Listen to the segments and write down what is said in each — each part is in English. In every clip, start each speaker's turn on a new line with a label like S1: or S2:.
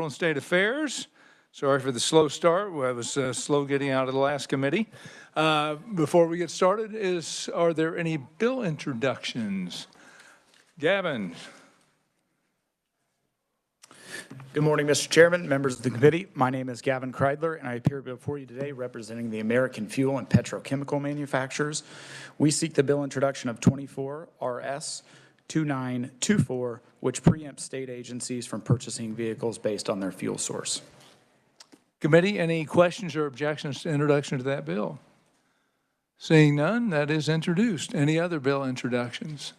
S1: On state affairs. Sorry for the slow start. I was slow getting out of the last committee. Before we get started, are there any bill introductions? Gavin.
S2: Good morning, Mr. Chairman, members of the committee. My name is Gavin Kreidler, and I appear before you today representing the American fuel and petrochemical manufacturers. We seek the bill introduction of 24 RS 2924, which preempts state agencies from purchasing vehicles based on their fuel source.
S1: Committee, any questions or objections to introduction to that bill? Seeing none, that is introduced. Any other bill introductions?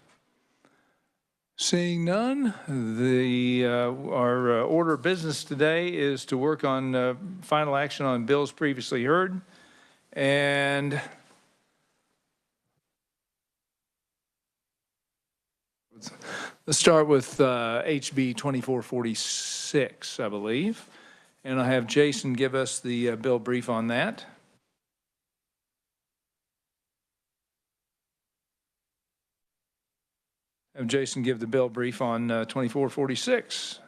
S1: Seeing none, our order of business today is to work on final action on bills previously heard. And let's start with HB 2446, I believe. And I'll have Jason give us the bill brief on that. Have Jason give the bill brief on 2446.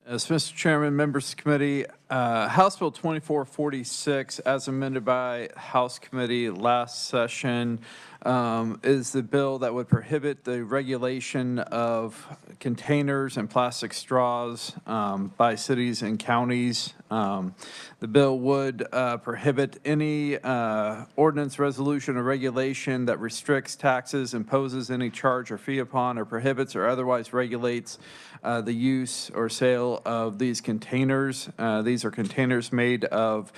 S3: As Mr. Chairman, members of the committee, House Bill 2446, as amended by House Committee last session, is the bill that would prohibit the regulation of containers and plastic straws by cities and counties. The bill would prohibit any ordinance, resolution, or regulation that restricts taxes, imposes any charge or fee upon, or prohibits or otherwise regulates the use or sale of these containers. These are containers made of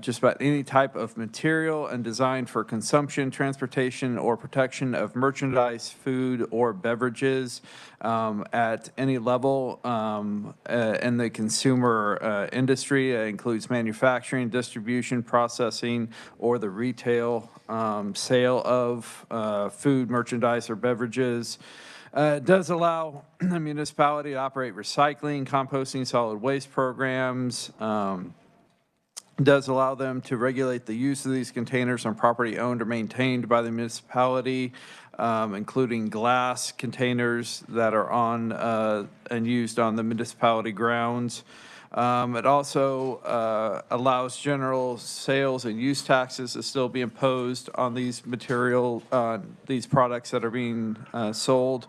S3: just about any type of material and designed for consumption, transportation, or protection of merchandise, food, or beverages at any level in the consumer industry. It includes manufacturing, distribution, processing, or the retail sale of food, merchandise, or beverages. It does allow the municipality to operate recycling, composting, solid waste programs. Does allow them to regulate the use of these containers on property owned or maintained by the municipality, including glass containers that are on and used on the municipality grounds. It also allows general sales and use taxes to still be imposed on these these products that are being sold.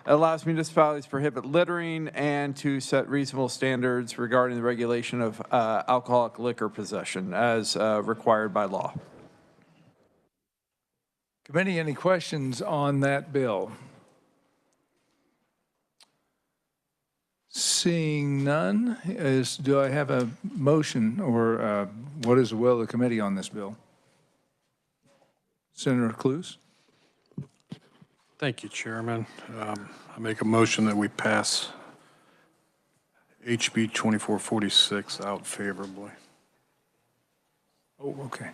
S3: It allows municipalities to prohibit littering and to set reasonable standards regarding the regulation of alcoholic liquor possession as required by law.
S1: Committee, any questions on that bill? Seeing none, do I have a motion or what is the will of the committee on this bill? Senator Cluse.
S4: Thank you, Chairman. I make a motion that we pass HB 2446 out favorably.
S1: Oh, okay.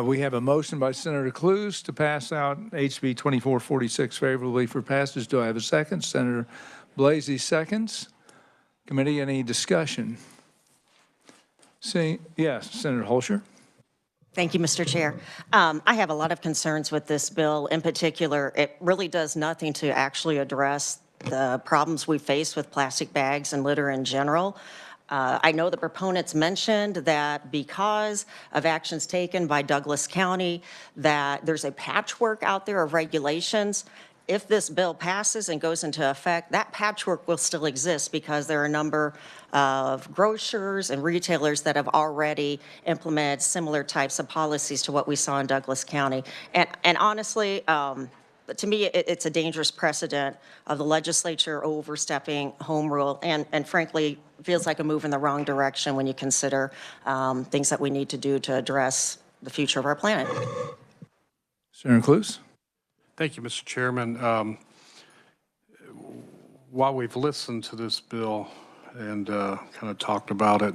S1: We have a motion by Senator Cluse to pass out HB 2446 favorably for passage. Do I have a second? Senator Blasey seconds. Committee, any discussion? Yes, Senator Holscher.
S5: Thank you, Mr. Chair. I have a lot of concerns with this bill. In particular, it really does nothing to actually address the problems we face with plastic bags and litter in general. I know the proponents mentioned that because of actions taken by Douglas County, that there's a patchwork out there of regulations. If this bill passes and goes into effect, that patchwork will still exist because there are a number of grocers and retailers that have already implemented similar types of policies to what we saw in Douglas County. And honestly, to me, it's a dangerous precedent of the legislature overstepping home rule and frankly, feels like a move in the wrong direction when you consider things that we need to do to address the future of our planet.
S1: Senator Cluse.
S4: Thank you, Mr. Chairman. While we've listened to this bill and kind of talked about it,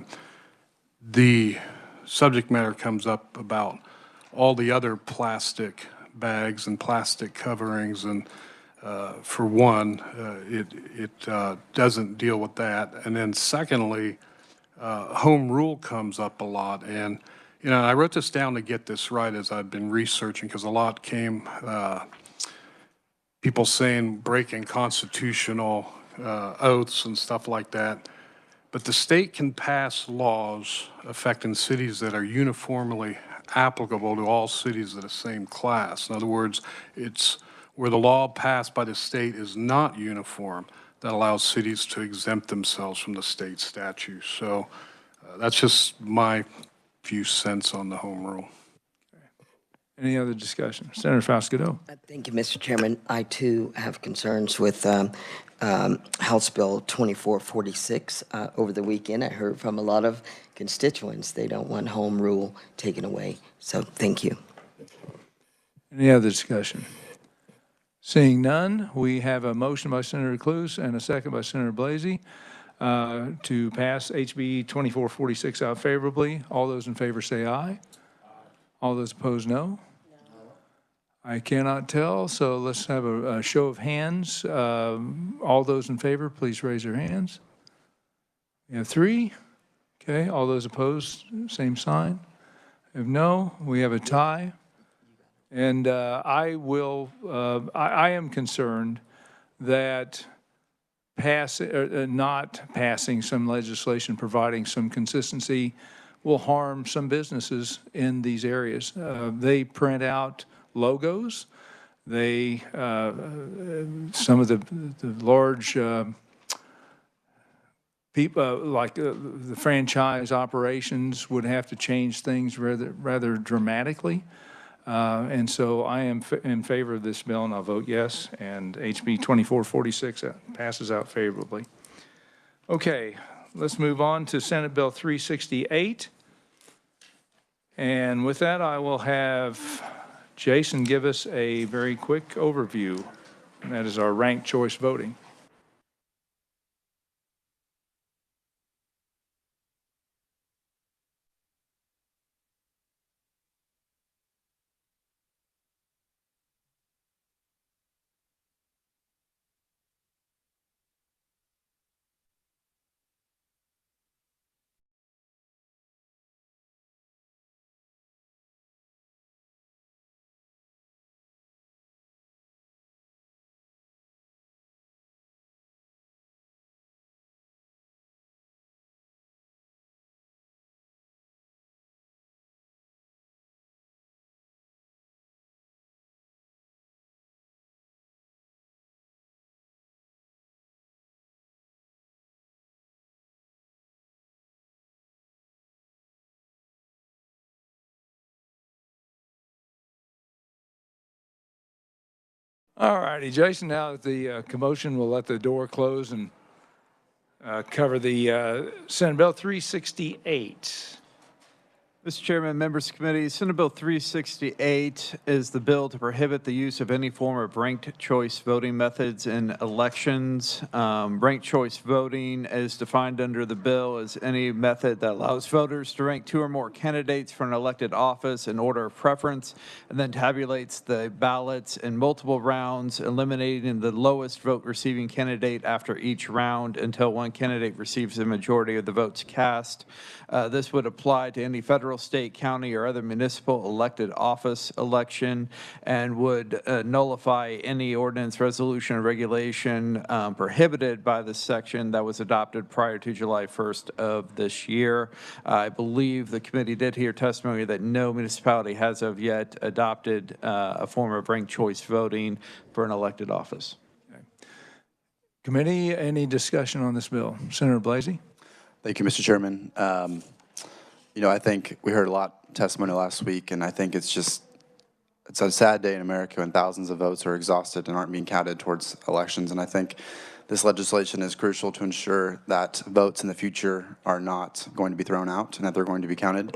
S4: the subject matter comes up about all the other plastic bags and plastic coverings, and for one, it doesn't deal with that. And then secondly, home rule comes up a lot. And, you know, I wrote this down to get this right as I've been researching, because a lot came, people saying breaking constitutional oaths and stuff like that. But the state can pass laws affecting cities that are uniformly applicable to all cities of the same class. In other words, it's where the law passed by the state is not uniform that allows cities to exempt themselves from the state statute. So that's just my few cents on the home rule.
S1: Any other discussion? Senator Fausto.
S6: Thank you, Mr. Chairman. I, too, have concerns with House Bill 2446. Over the weekend, I heard from a lot of constituents they don't want home rule taken away. So thank you.
S1: Any other discussion? Seeing none, we have a motion by Senator Cluse and a second by Senator Blasey to pass HB 2446 out favorably. All those in favor say aye. All those opposed, no. I cannot tell, so let's have a show of hands. All those in favor, please raise your hands. We have 3. Okay, all those opposed, same sign. If no, we have a tie. And I am concerned that not passing some legislation providing some consistency will harm some businesses in these areas. They print out logos. They, some of the large people, like the franchise operations would have to change things rather dramatically. And so I am in favor of this bill, and I'll vote yes, and HB 2446 passes out favorably. Okay, let's move on to Senate Bill 368. And with that, I will have Jason give us a very quick overview, and that is our ranked choice voting. All righty, Jason, now that the commotion, will let the door close and cover the Senate Bill 368.
S3: Mr. Chairman, members of the committee, Senate Bill 368 is the bill to prohibit the use of any form of ranked choice voting methods in elections. Ranked choice voting is defined under the bill as any method that allows voters to rank 2 or more candidates for an elected office in order of preference, and then tabulates the ballots in multiple rounds, eliminating the lowest vote receiving candidate after each round until one candidate receives the majority of the votes cast. This would apply to any federal, state, county, or other municipal elected office election, and would nullify any ordinance, resolution, or regulation prohibited by this section that was adopted prior to July 1st of this year. I believe the committee did hear testimony that no municipality has of yet adopted a form of ranked choice voting for an elected office.
S1: Okay. Committee, any discussion on this bill? Senator Blasey?
S7: Thank you, Mr. Chairman. You know, I think we heard a lot of testimony last week, and I think it's a sad day in America when thousands of votes are exhausted and aren't being counted towards elections. And I think this legislation is crucial to ensure that votes in the future are not going to be thrown out and that they're going to be counted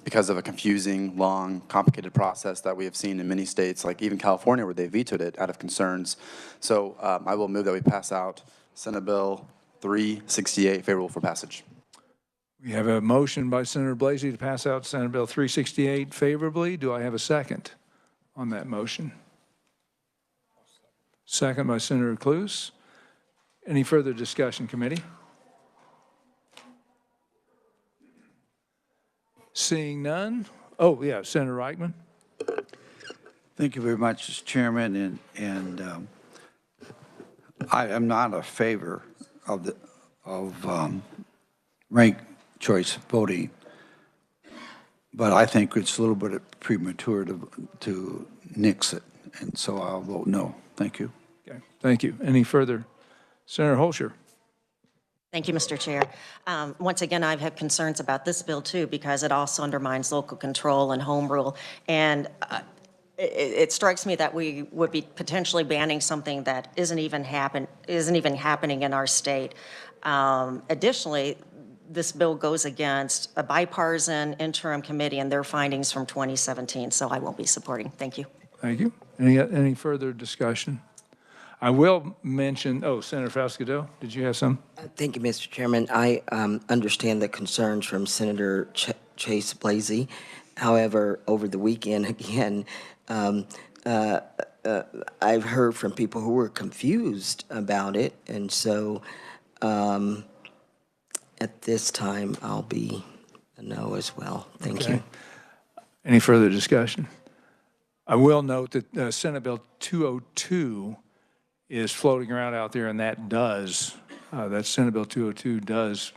S7: because of a confusing, long, complicated process that we have seen in many states, like even California, where they vetoed it out of concerns. So I will move that we pass out Senate Bill 368, favorable for passage.
S1: We have a motion by Senator Blasey to pass out Senate Bill 368 favorably. Do I have a second on that motion? Second by Senator Cluse. Any further discussion, committee? Seeing none. Oh, yeah, Senator Reichman.
S8: Thank you very much, Mr. Chairman, and I am not a favor of ranked choice voting, but I think it's a little bit premature to nix it, and so I'll vote no. Thank you.
S1: Okay, thank you. Any further? Senator Holscher.
S5: Thank you, Mr. Chair. Once again, I've had concerns about this bill, too, because it also undermines local control and home rule. And it strikes me that we would be potentially banning something that isn't even happening in our state. Additionally, this bill goes against a bipartisan interim committee and their findings from 2017, so I won't be supporting. Thank you.
S1: Thank you. Any further discussion? I will mention, Senator Falscadeau, did you have some?
S6: Thank you, Mr. Chairman. I understand the concerns from Senator Chase Blasey. However, over the weekend, again, I've heard from people who were confused about it, and so at this time, I'll be a no as well. Thank you.
S1: Any further discussion? I will note that Senate Bill 202 is floating around out there, and that Senate Bill 202 does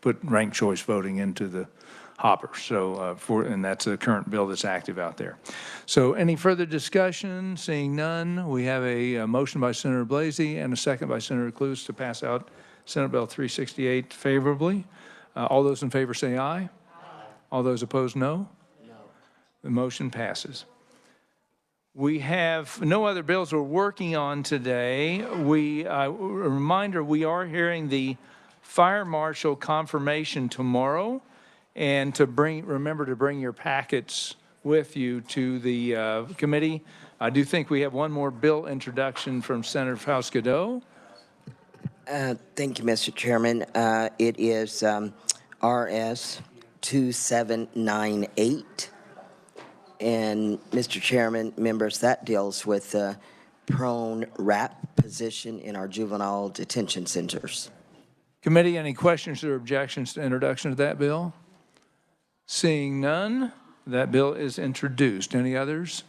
S1: put ranked choice voting into the hopper. So, and that's a current bill that's active out there. So, any further discussion? Seeing none, we have a motion by Senator Blasey and a second by Senator Clues to pass out Senate Bill 368 favorably. All those in favor say aye. Aye. All those opposed, no. No. The motion passes. We have no other bills we're working on today. A reminder, we are hearing the fire marshal confirmation tomorrow, and remember to bring your packets with you to the committee. I do think we have one more bill introduction from Senator Falscadeau.
S6: Thank you, Mr. Chairman. It is RS 2798. And, Mr. Chairman, members, that deals with the prone wrap position in our juvenile detention centers.
S1: Committee, any questions or objections to introduction of that bill? Seeing none, that bill is introduced. Any others?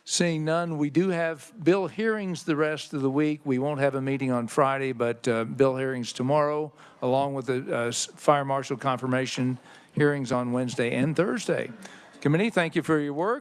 S1: Seeing none, we do have bill hearings the rest of the week. We won't have a meeting on Friday, but bill hearings tomorrow, along with the fire marshal confirmation hearings on Wednesday and Thursday. Committee, thank you for your work.